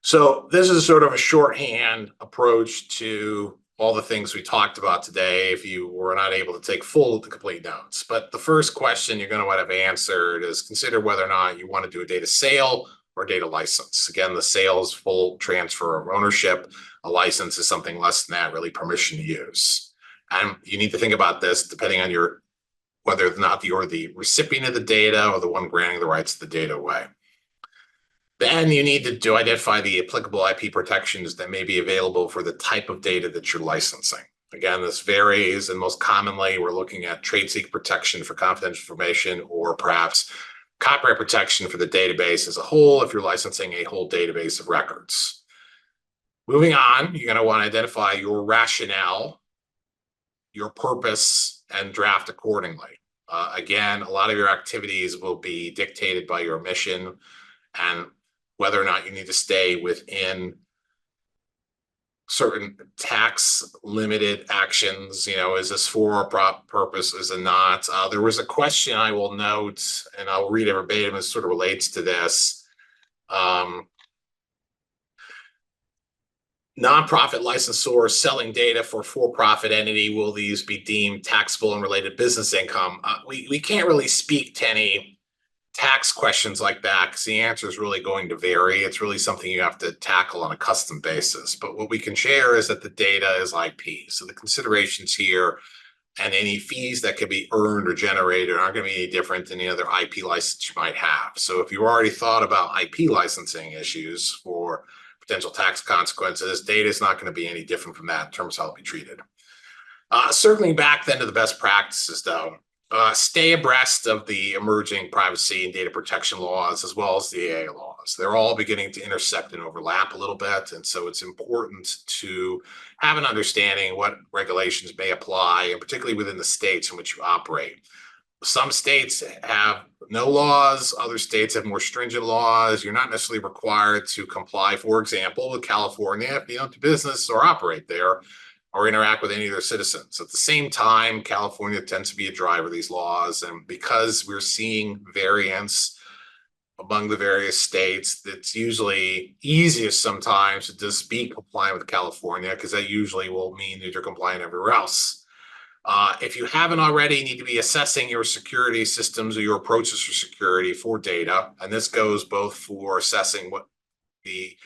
So this is sort of a shorthand approach to all the things we talked about today if you were not able to take full complete notes. But the first question you're going to want to have answered is consider whether or not you want to do a data sale or data license. Again, the sale is full transfer of ownership. A license is something less than that, really permission to use. And you need to think about this depending on whether or not you're the recipient of the data or the one granting the rights to the data away. Then you need to identify the applicable IP protections that may be available for the type of data that you're licensing. Again, this varies, and most commonly we're looking at trade secret protection for confidential information, or perhaps copyright protection for the database as a whole if you're licensing a whole database of records. Moving on, you're going to want to identify your rationale, your purpose, and draft accordingly. Again, a lot of your activities will be dictated by your mission and whether or not you need to stay within certain tax limited actions. Is this for a purpose? Is it not? There was a question I will note, and I'll read it verbatim, it sort of relates to this. Nonprofit licensor selling data for-profit entity, will these be deemed taxable and related business income? We can't really speak to any tax questions like that, because the answer is really going to vary. It's really something you have to tackle on a custom basis. But what we can share is that the data is IP. So the considerations here and any fees that could be earned or generated aren't going to be any different than any other IP license you might have. So if you already thought about IP licensing issues for potential tax consequences, data is not going to be any different from that in terms of how it'll be treated. Circling back then to the best practices, though. Stay abreast of the emerging privacy and data protection laws, as well as the AA laws. They're all beginning to intersect and overlap a little bit, and so it's important to have an understanding what regulations may apply, and particularly within the states in which you operate. Some states have no laws, other states have more stringent laws. You're not necessarily required to comply, for example, with California if you don't do business or operate there, or interact with any of their citizens. At the same time, California tends to be a driver of these laws, and because we're seeing variance among the various states, it's usually easiest sometimes to just be compliant with California, because that usually will mean that you're compliant everywhere else. If you haven't already, you need to be assessing your security systems or your approaches for security for data, and this goes both for assessing what the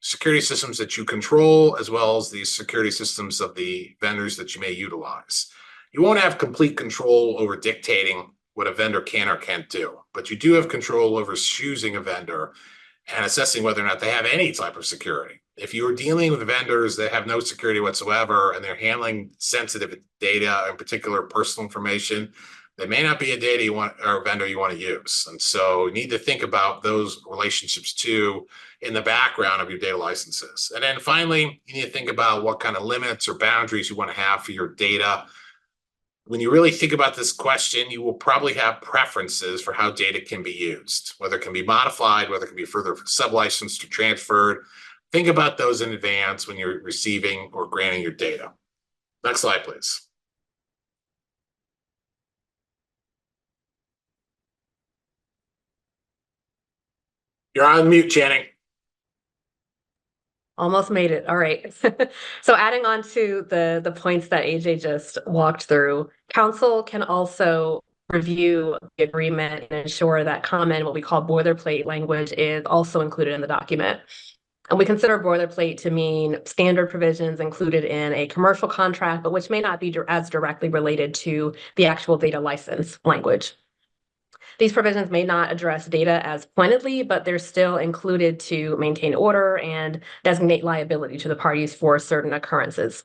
security systems that you control, as well as the security systems of the vendors that you may utilize. You won't have complete control over dictating what a vendor can or can't do, but you do have control over choosing a vendor and assessing whether or not they have any type of security. If you're dealing with vendors that have no security whatsoever and they're handling sensitive data, in particular personal information, they may not be a data you want or a vendor you want to use. And so you need to think about those relationships too in the background of your data licenses. And then finally, you need to think about what kind of limits or boundaries you want to have for your data. When you really think about this question, you will probably have preferences for how data can be used, whether it can be modified, whether it can be further sub-licensed or transferred. Think about those in advance when you're receiving or granting your data. Next slide, please. You're on mute, Channing. Almost made it. All right. So adding on to the points that AJ just walked through, council can also review the agreement and ensure that common, what we call boilerplate language, is also included in the document. And we consider boilerplate to mean standard provisions included in a commercial contract, but which may not be as directly related to the actual data license language. These provisions may not address data as pointedly, but they're still included to maintain order and designate liability to the parties for certain occurrences.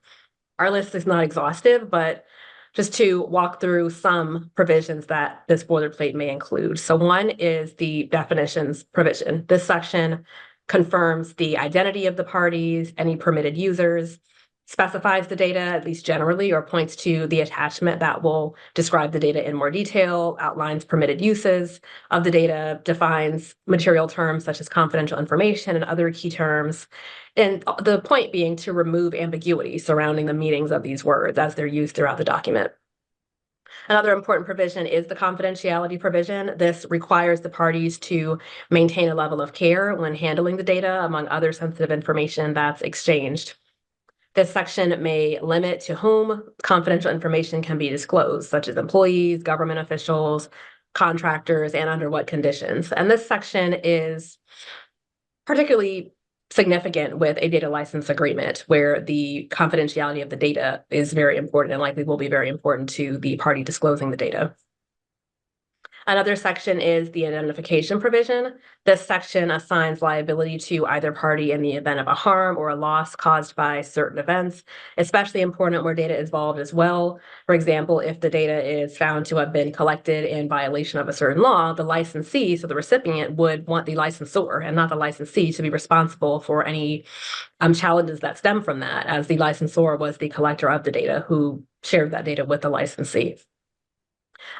Our list is not exhaustive, but just to walk through some provisions that this boilerplate may include. So one is the definitions provision. This section confirms the identity of the parties, any permitted users, specifies the data, at least generally, or points to the attachment that will describe the data in more detail, outlines permitted uses of the data, defines material terms such as confidential information and other key terms. And the point being to remove ambiguity surrounding the meanings of these words as they're used throughout the document. Another important provision is the confidentiality provision. This requires the parties to maintain a level of care when handling the data, among other sensitive information that's exchanged. This section may limit to whom confidential information can be disclosed, such as employees, government officials, contractors, and under what conditions. And this section is particularly significant with a data license agreement, where the confidentiality of the data is very important and likely will be very important to the party disclosing the data. Another section is the indemnification provision. This section assigns liability to either party in the event of a harm or a loss caused by certain events, especially important where data is involved as well. For example, if the data is found to have been collected in violation of a certain law, the licensee, so the recipient, would want the licensor and not the licensee to be responsible for any challenges that stem from that, as the licensor was the collector of the data who shared that data with the licensee.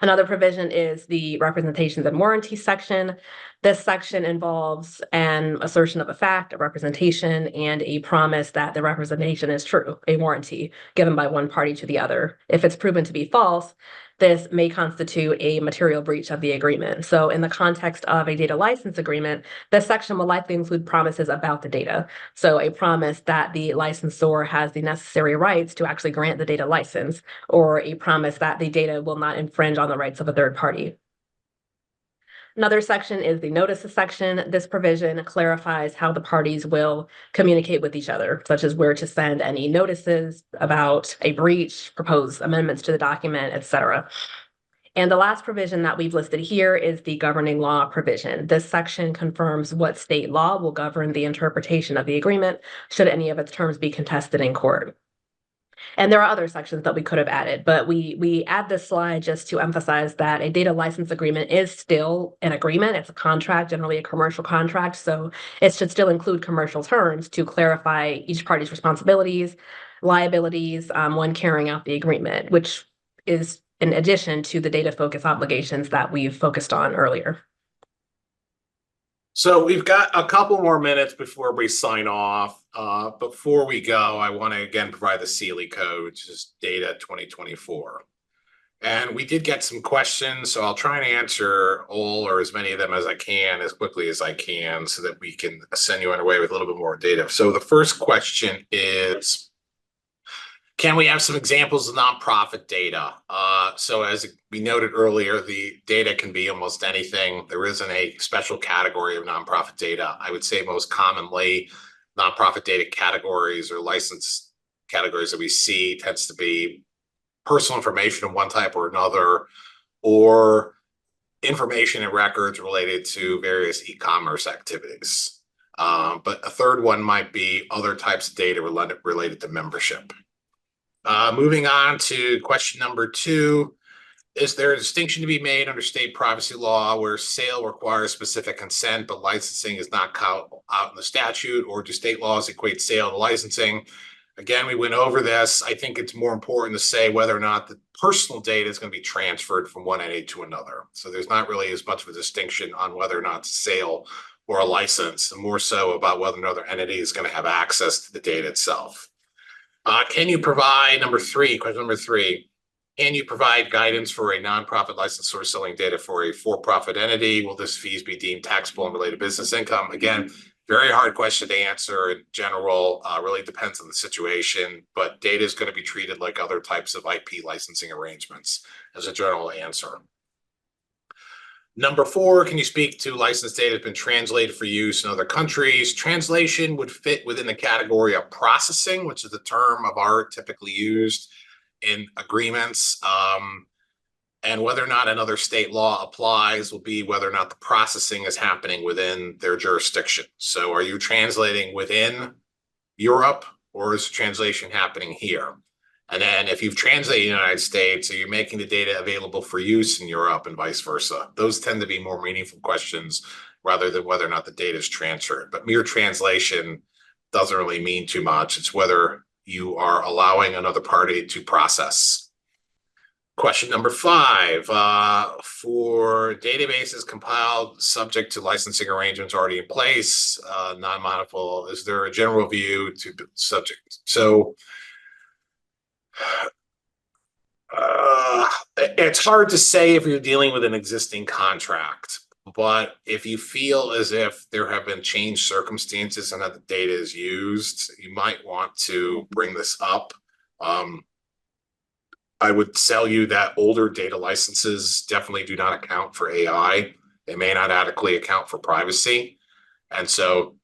Another provision is the representations and warranty section. This section involves an assertion of a fact, a representation, and a promise that the representation is true, a warranty given by one party to the other. If it's proven to be false, this may constitute a material breach of the agreement. So in the context of a data license agreement, this section will likely include promises about the data. So a promise that the licensor has the necessary rights to actually grant the data license, or a promise that the data will not infringe on the rights of a third party. Another section is the notices section. This provision clarifies how the parties will communicate with each other, such as where to send any notices about a breach, propose amendments to the document, etc. And the last provision that we've listed here is the governing law provision. This section confirms what state law will govern the interpretation of the agreement, should any of its terms be contested in court. And there are other sections that we could have added, but we add this slide just to emphasize that a data license agreement is still an agreement. It's a contract, generally a commercial contract. So it should still include commercial terms to clarify each party's responsibilities, liabilities, when carrying out the agreement, which is in addition to the data focus obligations that we've focused on earlier. So we've got a couple more minutes before we sign off. Before we go, I want to again provide the Sealy code, which is data 2024. And we did get some questions, so I'll try and answer all or as many of them as I can, as quickly as I can, so that we can send you on our way with a little bit more data. So the first question is, can we have some examples of nonprofit data? So as we noted earlier, the data can be almost anything. There isn't a special category of nonprofit data. I would say most commonly nonprofit data categories or license categories that we see tends to be personal information of one type or another, or information and records related to various e-commerce activities. But a third one might be other types of data related to membership. Moving on to question number 2, is there a distinction to be made under state privacy law where sale requires specific consent, but licensing is not out in the statute, or do state laws equate sale to licensing? Again, we went over this. I think it's more important to say whether or not the personal data is going to be transferred from one entity to another. So there's not really as much of a distinction on whether or not it's a sale or a license, and more so about whether another entity is going to have access to the data itself. Can you provide, question number 3, Can you provide guidance for a nonprofit licensor selling data for a for-profit entity? Will this fees be deemed taxable and related business income? Again, very hard question to answer in general, really depends on the situation, but data is going to be treated like other types of IP licensing arrangements as a general answer. Number 4, can you speak to licensed data that's been translated for use in other countries? Translation would fit within the category of processing, which is the term of art typically used in agreements. And whether or not another state law applies will be whether or not the processing is happening within their jurisdiction. So are you translating within Europe, or is translation happening here? And then if you've translated in the United States, are you making the data available for use in Europe and vice versa? Those tend to be more meaningful questions rather than whether or not the data is transferred. But mere translation doesn't really mean too much. It's whether you are allowing another party to process. Question number 5, for databases compiled subject to licensing arrangements already in place, non-modifiable, is there a general view to subject? So it's hard to say if you're dealing with an existing contract, but if you feel as if there have been changed circumstances and that the data is used, you might want to bring this up. I would tell you that older data licenses definitely do not account for AI. They may not adequately account for privacy. And so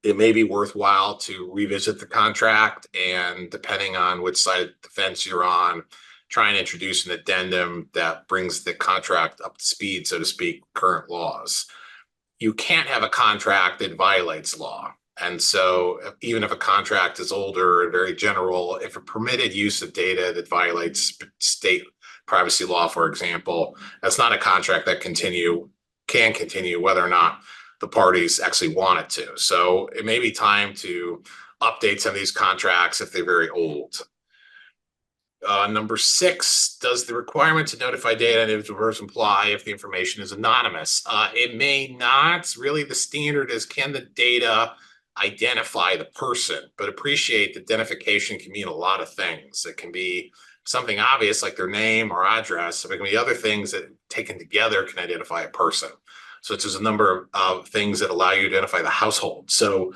it may be worthwhile to revisit the contract, and depending on which side of the fence you're on, try and introduce an addendum that brings the contract up to speed, so to speak, current laws. You can't have a contract that violates law. And so even if a contract is older and very general, if a permitted use of data that violates state privacy law, for example, that's not a contract that can continue whether or not the parties actually want it to. So it may be time to update some of these contracts if they're very old. Number 6, does the requirement to notify data and individual person apply if the information is anonymous? It may not. Really, the standard is, can the data identify the person? But appreciate that identification can mean a lot of things. It can be something obvious like their name or address, but it can be other things that taken together can identify a person. So there's a number of things that allow you to identify the household. So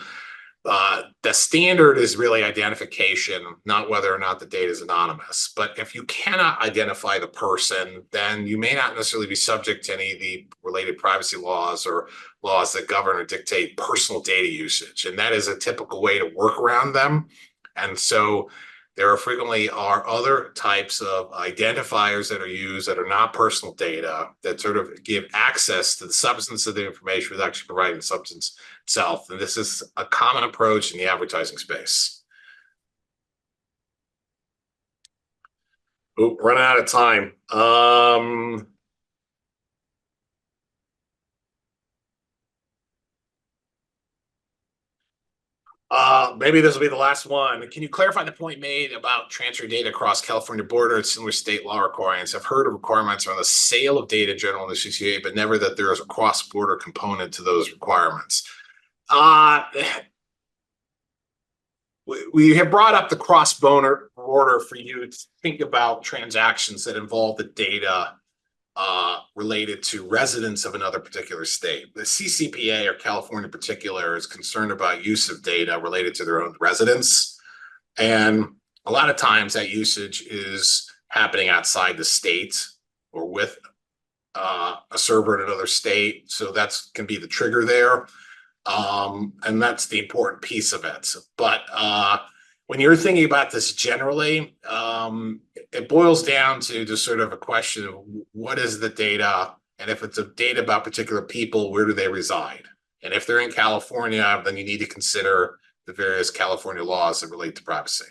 the standard is really identification, not whether or not the data is anonymous. But if you cannot identify the person, then you may not necessarily be subject to any of the related privacy laws or laws that govern or dictate personal data usage. And that is a typical way to work around them. And so there frequently are other types of identifiers that are used that are not personal data that sort of give access to the substance of the information without actually providing the substance itself. And this is a common approach in the advertising space. Oh, running out of time. Maybe this will be the last one. Can you clarify the point made about transfer data across California border and similar state law requirements? I've heard of requirements on the sale of data in general in the CCA, but never that there is a cross-border component to those requirements. We have brought up the cross-border for you to think about transactions that involve the data related to residents of another particular state. The CCPA, or California in particular, is concerned about use of data related to their own residents. And a lot of times that usage is happening outside the state or with a server in another state. So that's can be the trigger there. And that's the important piece of it. But when you're thinking about this generally, it boils down to just sort of a question of what is the data, and if it's a data about particular people, where do they reside? And if they're in California, then you need to consider the various California laws that relate to privacy.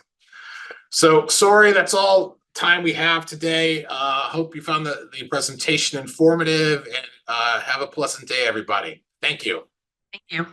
So sorry, that's all time we have today. Hope you found the presentation informative, and have a pleasant day, everybody. Thank you. Thank you.